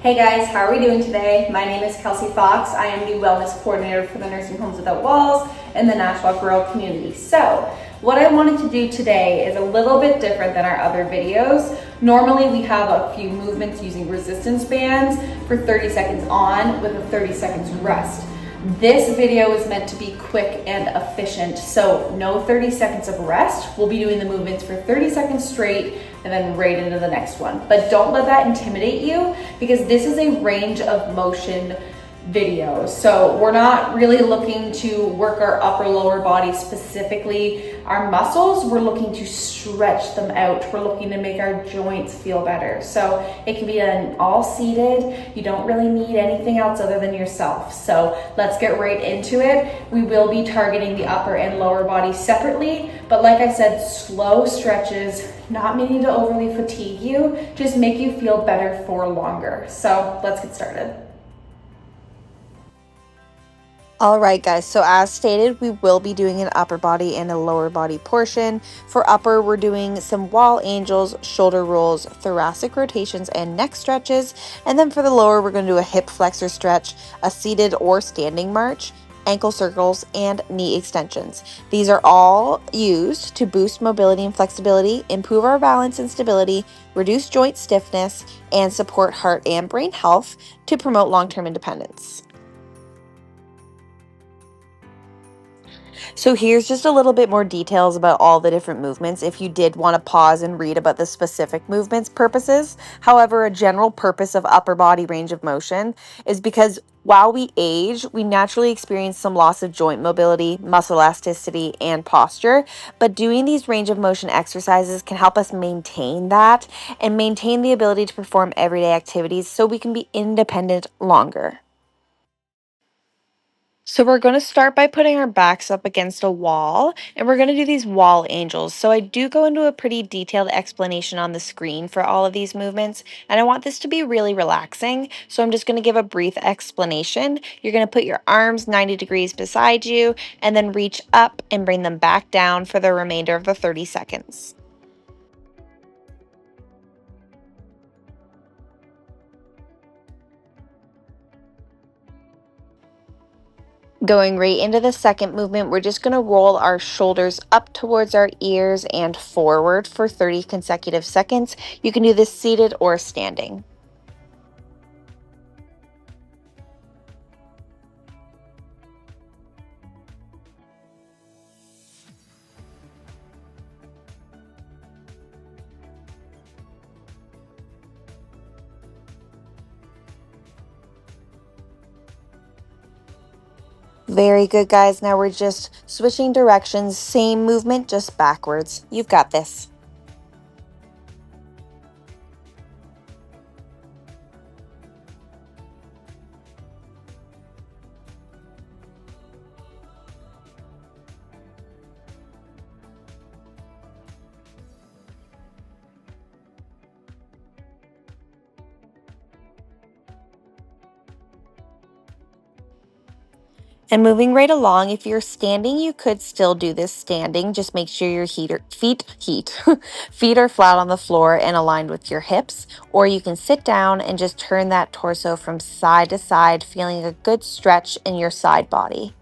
Hey guys, how are we doing today? My name is Kelsey Fox. I am the Wellness Coordinator for the Nursing Homes Without Walls in the Nashua rural community. So, what I wanted to do today is a little bit different than our other videos. Normally we have a few movements using resistance bands for 30 seconds on with a 30 seconds rest. This video is meant to be quick and efficient, so no 30 seconds of rest. We'll be doing the movements for 30 seconds straight and then right into the next one. But don't let that intimidate you because this is a range of motion video. So we're not really looking to work our upper lower body, specifically our muscles. We're looking to stretch them out. We're looking to make our joints feel better. So it can be done all seated. You don't really need anything else other than yourself. So let's get right into it. We will be targeting the upper and lower body separately, but like I said, slow stretches, not meaning to overly fatigue you, just make you feel better for longer. So let's get started. All right, guys, so as stated, we will be doing an upper body and a lower body portion. For upper, we're doing some wall angels, shoulder rolls, thoracic rotations, and neck stretches. And then for the lower, we're going to do a hip flexor stretch, a seated or standing march, ankle circles, and knee extensions. These are all used to boost mobility and flexibility, improve our balance and stability, reduce joint stiffness, and support heart and brain health to promote long-term independence. So here's just a little bit more details about all the different movements if you did want to pause and read about the specific movements purposes. However, a general purpose of upper body range of motion is because while we age, we naturally experience some loss of joint mobility, muscle elasticity, and posture. But doing these range of motion exercises can help us maintain that and maintain the ability to perform everyday activities so we can be independent longer. So we're going to start by putting our backs up against a wall, and we're going to do these wall angels. So I do go into a pretty detailed explanation on the screen for all of these movements, and I want this to be really relaxing. So I'm just going to give a brief explanation. You're going to put your arms 90 degrees beside you, and then reach up and bring them back down for the remainder of the 30 seconds. Going right into the second movement, we're just going to roll our shoulders up towards our ears and forward for 30 consecutive seconds. You can do this seated or standing. Very good, guys. Now we're just switching directions. Same movement, just backwards. You've got this. And moving right along, if you're standing, you could still do this standing. Just make sure your feet are flat on the floor and aligned with your hips. Or you can sit down and just turn that torso from side to side, feeling a good stretch in your side body.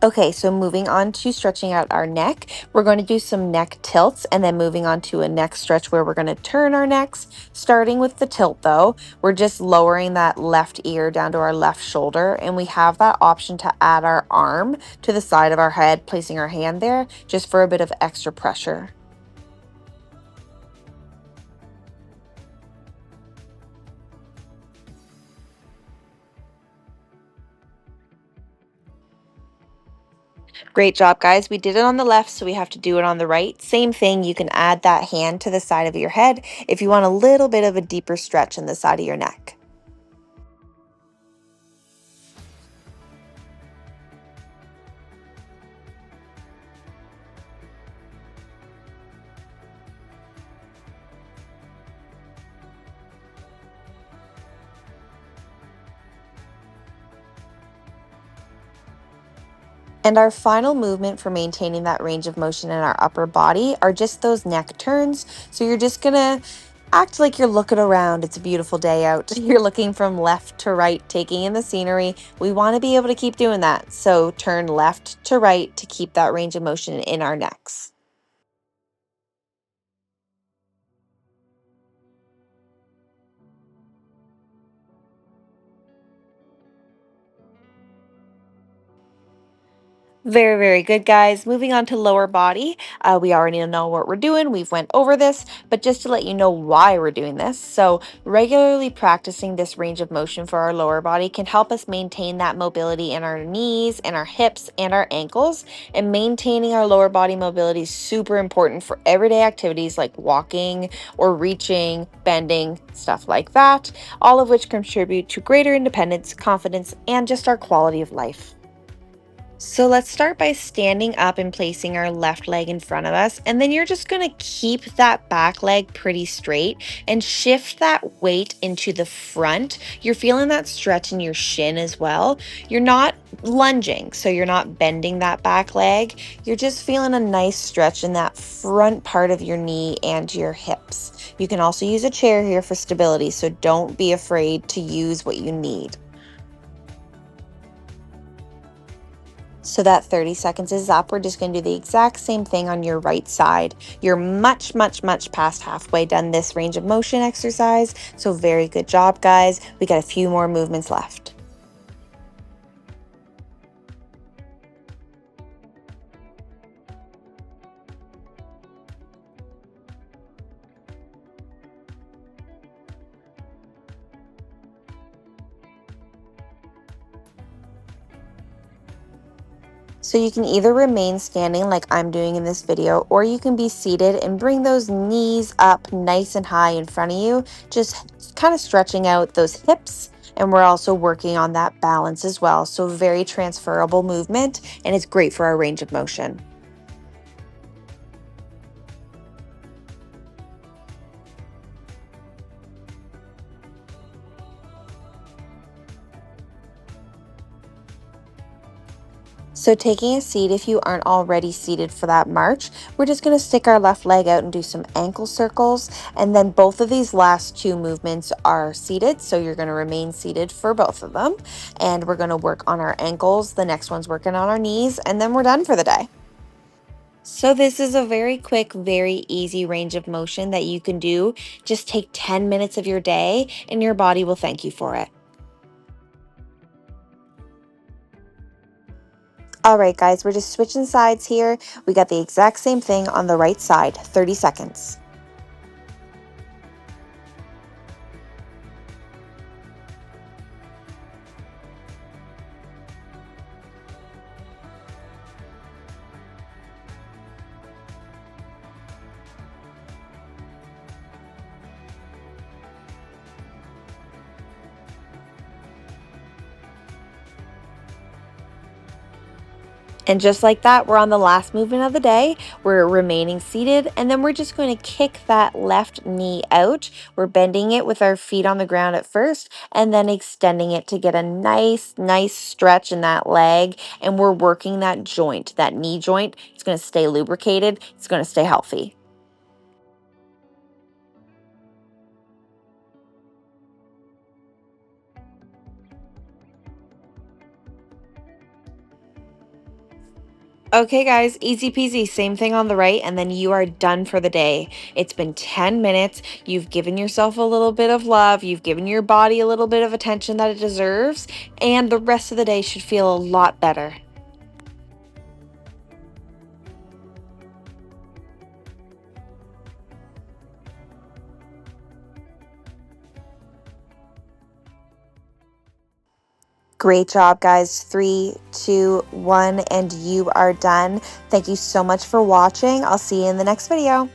Okay, so moving on to stretching out our neck, we're going to do some neck tilts and then moving on to a neck stretch where we're going to turn our necks. Starting with the tilt though, we're just lowering that left ear down to our left shoulder, and we have that option to add our arm to the side of our head, placing our hand there just for a bit of extra pressure. Great job, guys. We did it on the left, so we have to do it on the right. Same thing, you can add that hand to the side of your head if you want a little bit of a deeper stretch in the side of your neck. And our final movement for maintaining that range of motion in our upper body are just those neck turns. So you're just gonna act like you're looking around. It's a beautiful day out. You're looking from left to right, taking in the scenery. We want to be able to keep doing that. So turn left to right to keep that range of motion in our necks. Very, very good, guys. Moving on to lower body. We already know what we're doing. We've went over this, but just to let you know why we're doing this. So regularly practicing this range of motion for our lower body can help us maintain that mobility in our knees and our hips and our ankles. And maintaining our lower body mobility is super important for everyday activities like walking or reaching, bending, stuff like that, all of which contribute to greater independence, confidence, and just our quality of life. So let's start by standing up and placing our left leg in front of us. And then you're just going to keep that back leg pretty straight and shift that weight into the front. You're feeling that stretch in your shin as well. You're not lunging, so you're not bending that back leg. You're just feeling a nice stretch in that front part of your knee and your hips. You can also use a chair here for stability, so don't be afraid to use what you need. So that 30 seconds is up. We're just going to do the exact same thing on your right side. You're much, much, much past halfway done this range of motion exercise. So very good job, guys. We got a few more movements left. So you can either remain standing like I'm doing in this video, or you can be seated and bring those knees up nice and high in front of you, just kind of stretching out those hips. And we're also working on that balance as well. So very transferable movement, and it's great for our range of motion. So taking a seat, if you aren't already seated for that march, we're just going to stick our left leg out and do some ankle circles. And then both of these last two movements are seated. So you're going to remain seated for both of them. And we're going to work on our ankles. The next one's working on our knees. And then we're done for the day. So this is a very quick, very easy range of motion that you can do. Just take 10 minutes of your day and your body will thank you for it. All right, guys, we're just switching sides here. We got the exact same thing on the right side, 30 seconds. And just like that, we're on the last movement of the day. We're remaining seated, and then we're just going to kick that left knee out. We're bending it with our feet on the ground at first, and then extending it to get a nice, nice stretch in that leg. And we're working that joint, that knee joint. It's going to stay lubricated. It's going to stay healthy. Okay, guys, easy peasy. Same thing on the right, and then you are done for the day. It's been 10 minutes. You've given yourself a little bit of love. You've given your body a little bit of attention that it deserves, and the rest of the day should feel a lot better. Great job, guys. 3, 2, 1, and you are done. Thank you so much for watching. I'll see you in the next video.